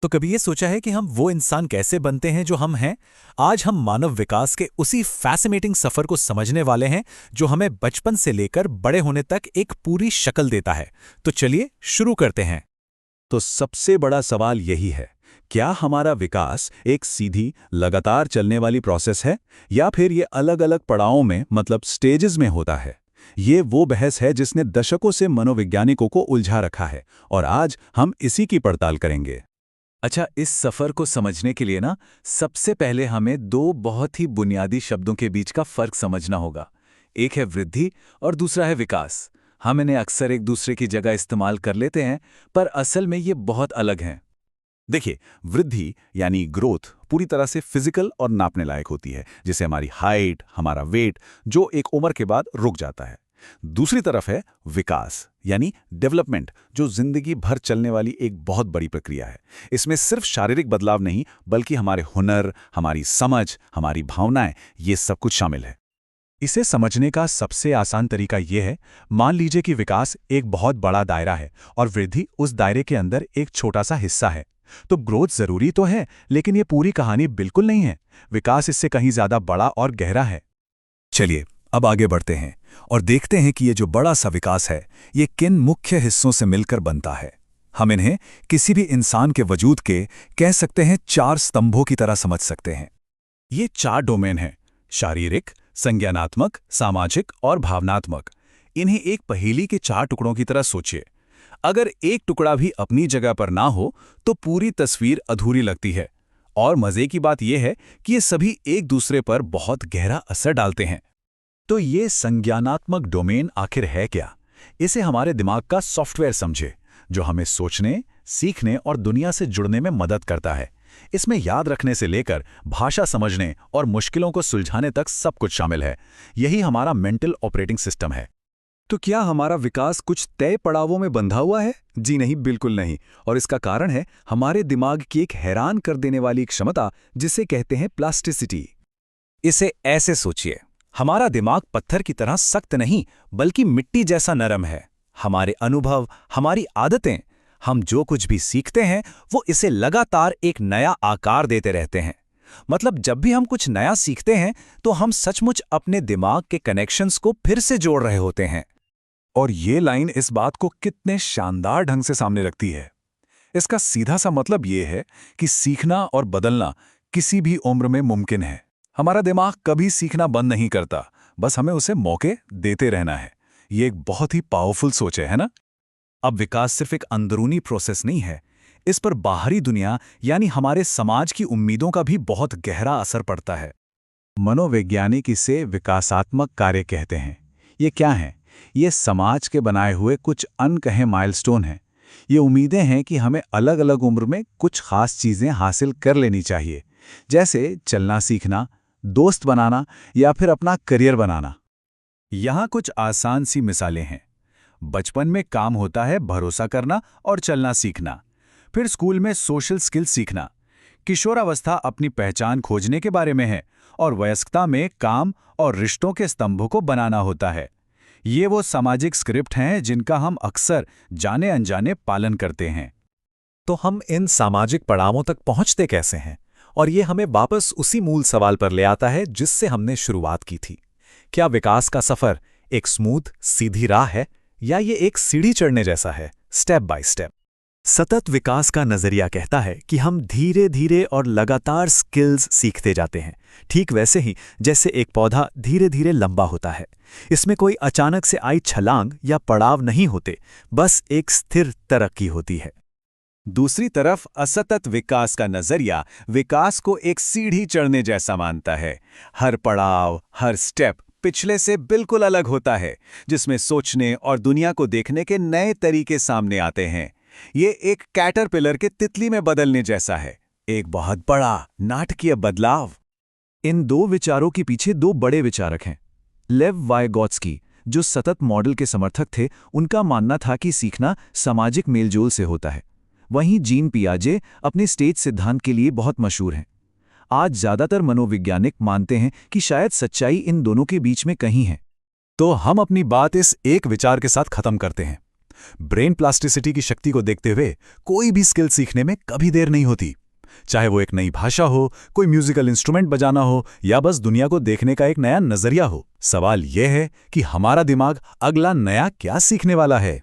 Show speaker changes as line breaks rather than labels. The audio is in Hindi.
तो कभी ये सोचा है कि हम वो इंसान कैसे बनते हैं जो हम हैं? आज हम मानव विकास के उसी फैसिनेटिंग सफर को समझने वाले हैं जो हमें बचपन से लेकर बड़े होने तक एक पूरी शक्ल देता है। तो चलिए शुरू करते हैं।
तो सबसे बड़ा सवाल यही है, क्या हमारा विकास एक सीधी, लगातार चलने वाली प्रोसेस है या फिर ये अलग-अलग पड़ावों में मतलब स्टेजेस में होता है? ये वो बहस है जिसने दशकों से मनोवैज्ञानिकों को उलझा रखा है और आज हम इसी की पड़ताल करेंगे।
अच्छा, इस सफ़र को समझने के लिए ना सबसे पहले हमें दो बहुत ही बुनियादी शब्दों के बीच का फ़र्क समझना होगा। एक है वृद्धि और दूसरा है विकास। हम इन्हें अक्सर एक दूसरे की जगह इस्तेमाल कर लेते हैं, पर असल में ये बहुत अलग हैं।
देखिए, वृद्धि यानी ग्रोथ पूरी तरह से फिजिकल और नापने लायक होती है, जिसे हमारी हाइट, हमारा वेट, जो एक उम्र के बाद रुक जाता है। दूसरी तरफ है विकास यानी डेवलपमेंट, जो जिंदगी भर चलने वाली एक बहुत बड़ी प्रक्रिया है। इसमें सिर्फ शारीरिक बदलाव नहीं, बल्कि हमारे हुनर, हमारी समझ, हमारी भावनाएं, ये सब कुछ शामिल है।
इसे समझने का सबसे आसान तरीका यह है, मान लीजिए कि विकास एक बहुत बड़ा दायरा है और वृद्धि उस दायरे के अंदर एक छोटा सा हिस्सा है। तो ग्रोथ जरूरी तो है, लेकिन ये पूरी कहानी बिल्कुल नहीं है। विकास इससे कहीं ज्यादा बड़ा और गहरा है।
चलिए अब आगे बढ़ते हैं और देखते हैं कि ये जो बड़ा सा विकास है, ये किन मुख्य हिस्सों से मिलकर बनता है। हम इन्हें किसी भी इंसान के वजूद के, कह सकते हैं, 4 स्तंभों की तरह समझ सकते हैं। ये 4 डोमेन हैं: शारीरिक, संज्ञानात्मक, सामाजिक और भावनात्मक। इन्हें एक पहेली के 4 टुकड़ों की तरह सोचिए। अगर एक टुकड़ा भी अपनी जगह पर ना हो तो पूरी तस्वीर अधूरी लगती है। और मजे की बात यह है कि ये सभी एक दूसरे पर बहुत गहरा असर डालते हैं। तो ये संज्ञानात्मक डोमेन आखिर है क्या? इसे हमारे दिमाग का सॉफ्टवेयर समझे, जो हमें सोचने, सीखने और दुनिया से जुड़ने में मदद करता है। इसमें याद रखने से लेकर भाषा समझने और मुश्किलों को सुलझाने तक सब कुछ शामिल है। यही हमारा मेंटल ऑपरेटिंग सिस्टम है।
तो क्या हमारा विकास कुछ तय पड़ावों में बंधा हुआ है? जी नहीं, बिल्कुल नहीं। और इसका कारण है हमारे दिमाग की एक हैरान कर देने वाली क्षमता, जिसे कहते हैं प्लास्टिसिटी।
इसे ऐसे सोचिए, हमारा दिमाग पत्थर की तरह सख्त नहीं, बल्कि मिट्टी जैसा नरम है। हमारे अनुभव, हमारी आदतें, हम जो कुछ भी सीखते हैं, वो इसे लगातार एक नया आकार देते रहते हैं। मतलब जब भी हम कुछ नया सीखते हैं तो हम सचमुच अपने दिमाग के कनेक्शंस को फिर से जोड़ रहे होते हैं।
और ये लाइन इस बात को कितने शानदार ढंग से सामने रखती है। इसका सीधा सा मतलब ये है कि सीखना और बदलना किसी भी उम्र में मुमकिन है। हमारा दिमाग कभी सीखना बंद नहीं करता, बस हमें उसे मौके देते रहना है। ये एक बहुत ही पावरफुल सोच है ना?
अब विकास सिर्फ एक अंदरूनी प्रोसेस नहीं है, इस पर बाहरी दुनिया यानी हमारे समाज की उम्मीदों का भी बहुत गहरा असर पड़ता है।
मनोवैज्ञानिक इसे विकासात्मक कार्य कहते हैं। ये क्या है? ये समाज के बनाए हुए कुछ अनकहे माइलस्टोन हैं। ये उम्मीदें हैं कि हमें अलग अलग उम्र में कुछ खास चीज़ें हासिल कर लेनी चाहिए, जैसे चलना सीखना, दोस्त बनाना या फिर अपना करियर बनाना।
यहाँ कुछ आसान सी मिसालें हैं। बचपन में काम होता है भरोसा करना और चलना सीखना। फिर स्कूल में सोशल स्किल्स सीखना। किशोरावस्था अपनी पहचान खोजने के बारे में है और वयस्कता में काम और रिश्तों के स्तंभों को बनाना होता है। ये वो सामाजिक स्क्रिप्ट हैं जिनका हम अक्सर जाने अनजाने पालन करते हैं।
तो हम इन सामाजिक पड़ावों तक पहुंचते कैसे हैं? और ये हमें वापस उसी मूल सवाल पर ले आता है जिससे हमने शुरुआत की थी। क्या विकास का सफर एक स्मूथ, सीधी राह है या ये एक सीढ़ी चढ़ने जैसा है, स्टेप बाय स्टेप? सतत विकास का नजरिया कहता है कि हम धीरे धीरे और लगातार स्किल्स सीखते जाते हैं, ठीक वैसे ही जैसे एक पौधा धीरे धीरे लंबा होता है। इसमें कोई अचानक से आई छलांग या पड़ाव नहीं होते, बस एक स्थिर तरक्की होती है।
दूसरी तरफ असतत विकास का नजरिया विकास को एक सीढ़ी चढ़ने जैसा मानता है। हर पड़ाव, हर स्टेप पिछले से बिल्कुल अलग होता है, जिसमें सोचने और दुनिया को देखने के नए तरीके सामने आते हैं। ये एक कैटरपिलर के तितली में बदलने जैसा है, एक बहुत बड़ा नाटकीय बदलाव।
इन दो विचारों के पीछे 2 बड़े विचारक हैं। लेव वाइगोत्स्की, जो सतत मॉडल के समर्थक थे, उनका मानना था कि सीखना सामाजिक मेलजोल से होता है। वहीं जीन पियाजे अपने स्टेज सिद्धांत के लिए बहुत मशहूर हैं। आज ज्यादातर मनोवैज्ञानिक मानते हैं कि शायद सच्चाई इन दोनों के बीच में कहीं है।
तो हम अपनी बात इस एक विचार के साथ खत्म करते हैं। ब्रेन प्लास्टिसिटी की शक्ति को देखते हुए कोई भी स्किल सीखने में कभी देर नहीं होती, चाहे वो एक नई भाषा हो, कोई म्यूजिकल इंस्ट्रूमेंट बजाना हो या बस दुनिया को देखने का एक नया नजरिया हो। सवाल यह है कि हमारा दिमाग अगला नया क्या सीखने वाला है।